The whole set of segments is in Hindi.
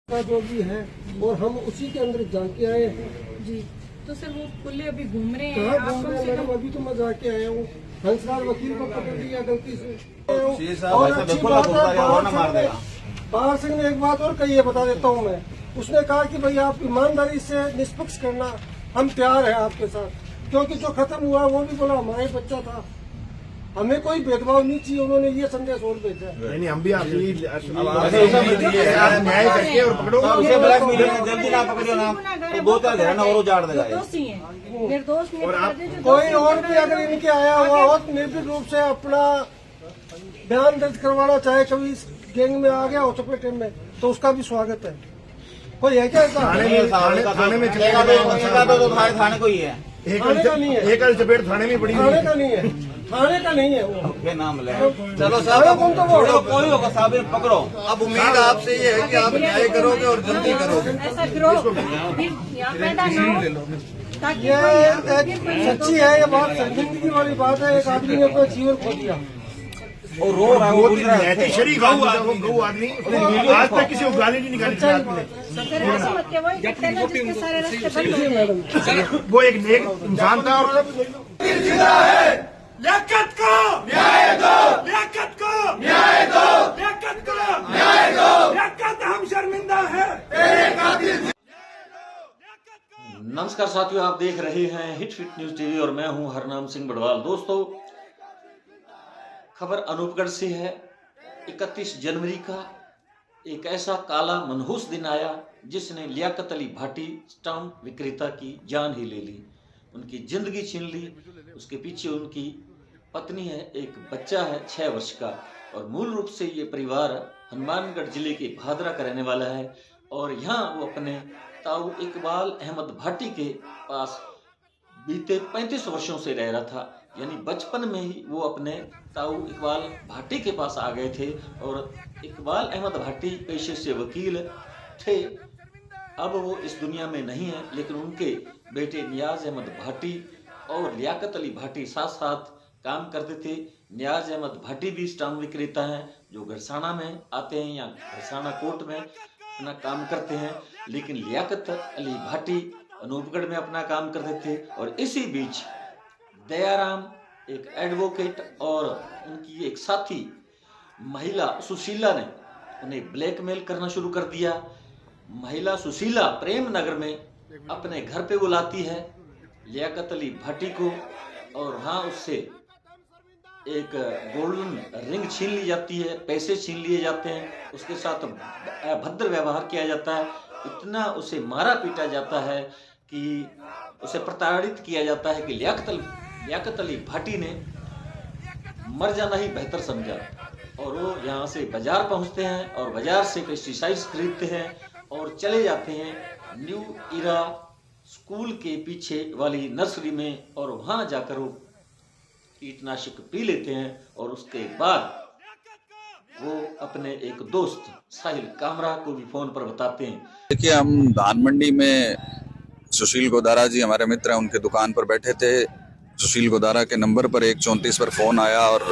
का जो भी है और हम उसी के अंदर जाके आए हैं। जी, तो सर वो पुल्ले अभी घूम रहे हैं। कहाँ घूम रहे हैं मैडम? अभी तो मैं जाके आया हूँ। हंसराज वकील को पकड़ लिया गलती से। और अच्छी बात है, पवार सिंह ने एक बात और कही है, बता देता हूँ मैं। उसने कहा कि भाई आप ईमानदारी से निष्पक्ष करना, हम तैयार हैं आपके साथ, क्योंकि जो खत्म हुआ वो भी बोला हमारा ही बच्चा था, हमें कोई भेदभाव नहीं चाहिए। उन्होंने ये संदेश और भेजा है। नहीं, हम भी आपकी न्याय करके और पकड़ो, जल्दी ना पकड़ो ना, दो चार घराना और उजाड़ देगा। दोषी हैं, निर्दोष कोई और भी अगर इनके आया हुआ हो तो निर्भीक रूप से अपना बयान दर्ज करवाना चाहे, कभी इस गैंग में आ गया हो चपेटे में, तो उसका भी स्वागत है। कोई है क्या ऐसा? थाने में चलेगा तो थाने को ही है, थाने का नहीं है, एक चपेट थाने में पड़ी, थाने का नहीं है, थाने का नहीं है वो। के नाम ले। चलो साहब, कौन तो वो कोई होगा साहब, पकड़ो। अब उम्मीद आपसे ये है कि आप न्याय करोगे और जल्दी करोगे। ऐसा गिरोह फिर यहाँ पैदा न हो, ताकि ये एक सच्ची है, ये बात जिंदगी वाली बात है। एक आदमी ने अपना जीवन खो दिया और रो रहा है, वो बोल रहा है। नैतिक शरीफ गौ आदमी आज तक किसी को गाली नहीं निकाली थी आपने। सर ऐसे मत क्या वही कहते हैं ना, जिसके सारे रास्ते बंद हो गए। वो एक नेक इंसान था और लियाकत को न्याय दो, लियाकत को न्याय दो, लियाकत को न्याय दो, लियाकत हम शर्मिंदा है। नमस्कार साथियों, आप देख रहे हैं हिट फिट न्यूज टीवी और मैं हूं हरनाम सिंह बड़वाल। दोस्तों, खबर अनूपगढ़ से है। 31 जनवरी का एक ऐसा काला मनहूस दिन आया जिसने लियाकत अली भाटी स्टाम्प विक्रेता की जान ही ले ली, उनकी जिंदगी छीन ली। उसके पीछे उनकी पत्नी है, एक बच्चा है 6 वर्ष का, और मूल रूप से ये परिवार हनुमानगढ़ जिले के भादरा का रहने वाला है। और यहाँ वो अपने ताऊ इकबाल अहमद भाटी के पास बीते 35 वर्षों से रह रहा था, यानी बचपन में ही वो अपने ताऊ इकबाल भाटी के पास आ गए थे। और इकबाल अहमद भाटी पेशे से वकील थे, अब वो इस दुनिया में नहीं है, लेकिन उनके बेटे नियाज अहमद भाटी और लियाकत अली भाटी साथ साथ काम करते थे। नियाज अहमद भाटी भी स्टाम्प विक्रेता हैं जो घरसाना में आते हैं या घरसाना कोर्ट में अपना काम करते हैं, लेकिन लियाकत अली भाटी अनूपगढ़ में अपना काम करते थे। और इसी बीच दयाराम एक एडवोकेट और उनकी एक साथी महिला सुशीला ने उन्हें ब्लैकमेल करना शुरू कर दिया। महिला सुशीला प्रेम नगर में अपने घर पे बुलाती है लियाकत अली भाटी को, और हाँ उससे एक गोल्डन रिंग छीन ली जाती है, पैसे छीन लिए जाते हैं, उसके साथ अभद्र व्यवहार किया जाता है, इतना उसे मारा पीटा जाता है कि उसे प्रताड़ित किया जाता है कि लियाकत अली भाटी ने मर जाना ही बेहतर समझा। और वो यहाँ से बाजार पहुँचते हैं और बाजार से पेस्टिसाइड्स खरीदते हैं और चले जाते हैं न्यू इरा स्कूल के पीछे वाली नर्सरी में, और वहाँ जाकर वो कीटनाशक पी लेते हैं। और उसके बाद वो अपने एक दोस्त साहिल कामरा को भी फोन पर बताते हैं। देखिए, हम धान मंडी में सुशील गोदारा जी हमारे मित्र हैं, उनके दुकान पर बैठे थे। सुशील गोदारा के नंबर पर 134 पर फ़ोन आया और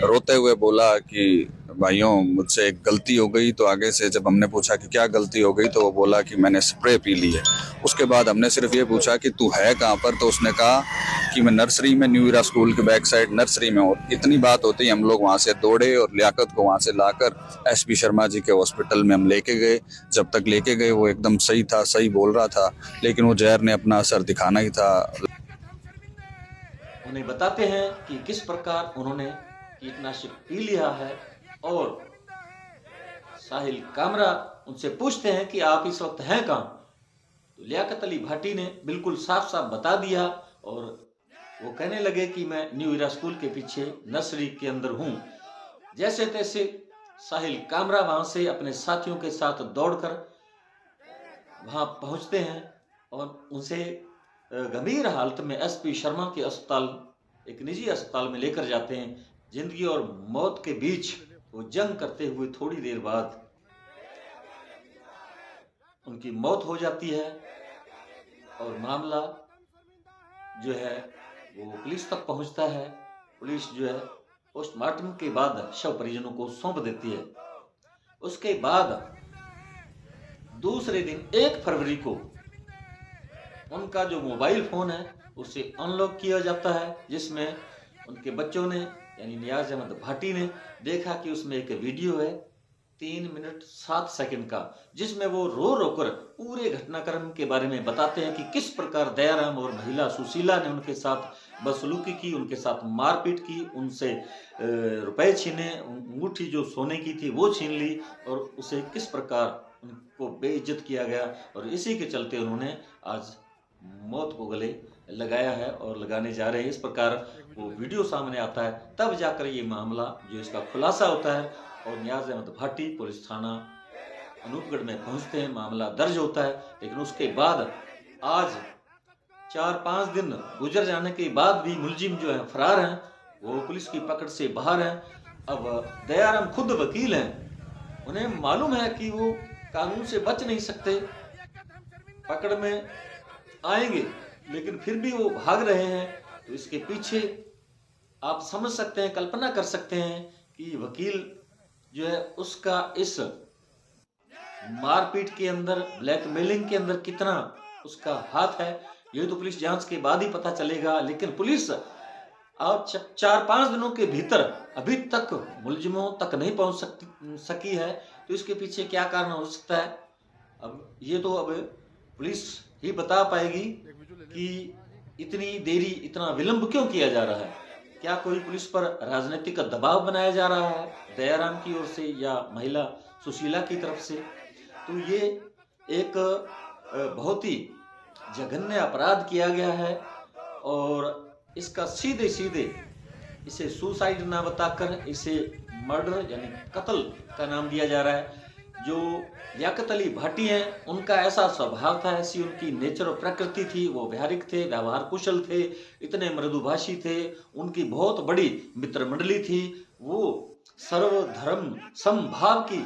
रोते हुए बोला कि भाइयों मुझसे एक गलती हो गई। तो आगे से जब हमने पूछा कि क्या गलती हो गई, तो वो बोला कि मैंने स्प्रे पी ली है। उसके बाद हमने सिर्फ ये पूछा कि तू है कहाँ पर, तो उसने कहा कि मैं नर्सरी में, न्यू इरा स्कूल के बैक साइड नर्सरी में। और इतनी बात होती हम लोग वहाँ से दौड़े और लियाकत को वहाँ से लाकर एसपी शर्मा जी के हॉस्पिटल में हम लेके गए। जब तक लेके गए वो एकदम सही था, सही बोल रहा था, लेकिन वो जहर ने अपना असर दिखाना ही था। उन्हें बताते हैं कि किस प्रकार उन्होंने कीटनाशक पी लिया है। और साहिल कामरा उनसे पूछते हैं कि आप इस वक्त हैं कहाँ, तो लियाकत अली भाटी ने बिल्कुल साफ साफ बता दिया। और वो कहने लगे कि मैं न्यू इरा स्कूल के पीछे नर्सरी के अंदर हूँ। जैसे तैसे साहिल कामरा वहाँ से अपने साथियों के साथ दौड़कर वहाँ पहुँचते हैं और उनसे गंभीर हालत में एसपी शर्मा के अस्पताल, एक निजी अस्पताल में लेकर जाते हैं। जिंदगी और मौत के बीच वो जंग करते हुए थोड़ी देर बाद उनकी मौत हो जाती है और मामला जो है वो पुलिस तक पहुंचता है। पुलिस जो है पोस्टमार्टम के बाद शव परिजनों को सौंप देती है। उसके बाद दूसरे दिन 1 फरवरी को उनका जो मोबाइल फोन है उसे अनलॉक किया जाता है, जिसमें उनके बच्चों ने यानी नियाज अहमद भाटी ने देखा कि उसमें एक वीडियो है 3 मिनट 7 सेकंड का, जिसमें वो रो रो कर पूरे घटनाक्रम के बारे में बताते हैं कि किस प्रकार दयाराम और महिला सुशीला ने उनके साथ बदसलूकी की, उनके साथ मारपीट की, उनसे रुपए छीने, अंगूठी जो सोने की थी वो छीन ली और उसे किस प्रकार उनको बेइज्जत किया गया। और इसी के चलते उन्होंने आज मौत को गले लगाया है और लगाने जा रहे हैं। इस प्रकार वो वीडियो सामने आता है, तब जाकर ये मामला जो इसका खुलासा होता है और नियाज अहमद भाटी पुलिस थाना अनूपगढ़ में पहुंचते हैं, मामला दर्ज होता है। लेकिन उसके बाद आज 4-5 दिन गुजर जाने के बाद भी मुलजिम जो है फरार हैं, वो पुलिस की पकड़ से बाहर हैं। अब दयाराम खुद वकील हैं, उन्हें मालूम है कि वो कानून से बच नहीं सकते, पकड़ में आएंगे, लेकिन फिर भी वो भाग रहे हैं। तो इसके पीछे आप समझ सकते हैं, कल्पना कर सकते हैं कि वकील जो है उसका इस मारपीट के अंदर, ब्लैकमेलिंग के अंदर कितना उसका हाथ है, ये तो पुलिस जांच के बाद ही पता चलेगा। लेकिन पुलिस अब 4-5 दिनों के भीतर अभी तक मुलजिमों तक नहीं पहुंच सकी है। तो इसके पीछे क्या कारण हो सकता है, अब ये तो अब पुलिस ही बता पाएगी कि इतनी देरी, इतना विलंब क्यों किया जा रहा है। क्या कोई पुलिस पर राजनीतिक दबाव बनाया जा रहा है दयाराम की ओर से या महिला सुशीला की तरफ से। तो ये एक बहुत ही जघन्य अपराध किया गया है और इसका सीधे सीधे इसे सुसाइड ना बताकर इसे मर्डर यानी कत्ल का नाम दिया जा रहा है। जो लियाकत अली भाटी हैं, उनका ऐसा स्वभाव था, ऐसी उनकी नेचर और प्रकृति थी, वो व्यावहारिक थे, व्यवहार कुशल थे, इतने मृदुभाषी थे, उनकी बहुत बड़ी मित्र मंडली थी, वो सर्वधर्म समभाव की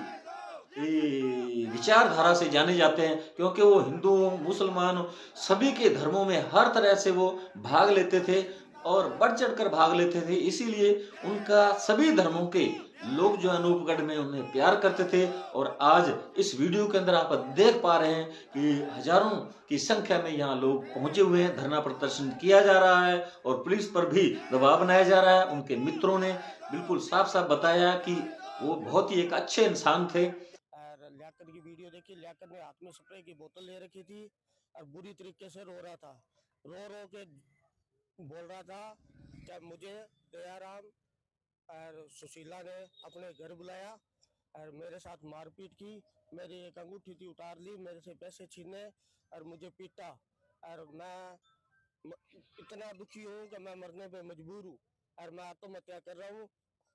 विचारधारा से जाने जाते हैं, क्योंकि वो हिंदुओं, मुसलमानों सभी के धर्मों में हर तरह से वो भाग लेते थे और बढ़ चढ़कर भाग लेते थे। इसीलिए उनका सभी धर्मों के लोग जो अनूपगढ़ में उन्हें प्यार करते थे। और आज इस वीडियो के अंदर आप देख पा रहे हैं कि हजारों की संख्या में यहाँ लोग पहुंचे हुए हैं, धरना प्रदर्शन किया जा रहा है और पुलिस पर भी दबाव बनाया जा रहा है। उनके मित्रों ने बिल्कुल साफ साफ बताया कि वो बहुत ही एक अच्छे इंसान थे। लियाकत की वीडियो देखी, लियाकत ने हाथ में स्प्रे की बोतल ले रखी थी और बुरी तरीके से रो रहा था, रो रो के बोल रहा था कि मुझे दयाराम और सुशीला ने अपने घर बुलाया और मेरे साथ मारपीट की, मेरी एक अंगूठी थी उतार ली, मेरे से पैसे छीने और मुझे पीटा और मैं इतना दुखी हूँ कि मैं मरने पे मजबूर हूँ और मैं आत्महत्या कर रहा हूँ।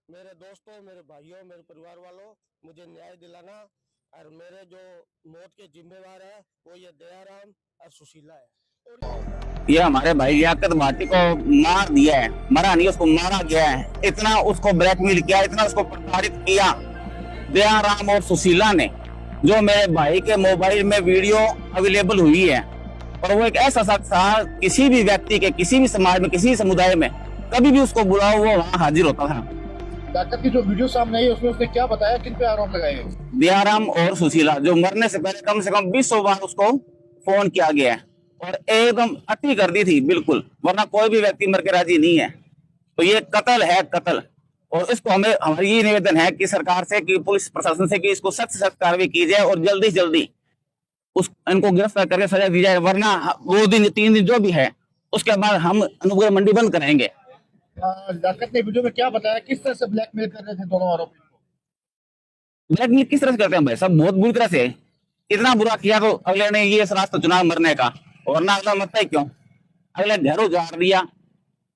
मेरे दोस्तों, मेरे भाइयों, मेरे परिवार वालों, मुझे न्याय दिलाना और मेरे जो मौत के जिम्मेवार है वो ये दयाराम और सुशीला है। ये हमारे भाई लियाकत भाटी को मार दिया है, मरा नहीं, उसको मारा गया है। इतना उसको ब्लैकमेल किया, इतना उसको प्रताड़ित किया दयाराम और सुशीला ने। जो मेरे भाई के मोबाइल में वीडियो अवेलेबल हुई है और वो एक ऐसा शख्स था, किसी भी व्यक्ति के, किसी भी समाज में, किसी भी समुदाय में कभी भी उसको बुलाओ वो वहाँ हाजिर होता था। लियाकत की जो वीडियो सामने आई उसमें उसने क्या बताया, किन पे आरोप लगाए गए? दयाराम और सुशीला, जो मरने से पहले कम से कम 20 बार उसको फोन किया गया है और एकदम अति कर दी थी बिल्कुल, वरना कोई भी व्यक्ति मर के राजी नहीं है। तो ये कत्ल है, कत्ल। और इसको हमें, हमारी ये निवेदन है कि सरकार से, कि पुलिस प्रशासन से, कि इसको सख्त सख्त कार्रवाई की जाए और जल्दी से जल्दी इनको गिरफ्तार करके सजा दी जाए, वरना वो दिन 3 दिन जो भी है उसके बाद हम अनूपगढ़ मंडी बंद कराएंगे। लियाकत ने वीडियो में क्या बताया, किस तरह से ब्लैकमेल कर रहे थे दोनों आरोपी को? ब्लैकमेल किस तरह से करते हैं भाई साहब, बहुत बुरी तरह से। इतना बुरा किया तो अगले ने ये रास्ता चुनाव मरने का, वरना अगला मरता ही क्यों। अगले घर उजाड़ दिया,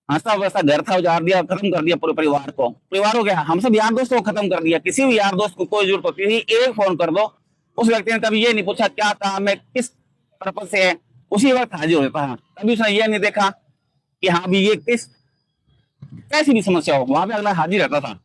हंसता वैसा घर था, उजाड़ दिया, खत्म कर दिया पूरे परिवार को। परिवार हो गया, हम सब यार दोस्तों को खत्म कर दिया। किसी भी यार दोस्त को कोई जरूरत होती है, एक फोन कर दो, उस व्यक्ति ने कभी ये नहीं पूछा क्या काम है, किस पर्पज से है, उसी वक्त हाजिर होता है। कभी उसने ये नहीं देखा कि हाँ भी ये किस कैसी भी समस्या हो, वहां पे अगला हाजिर रहता था।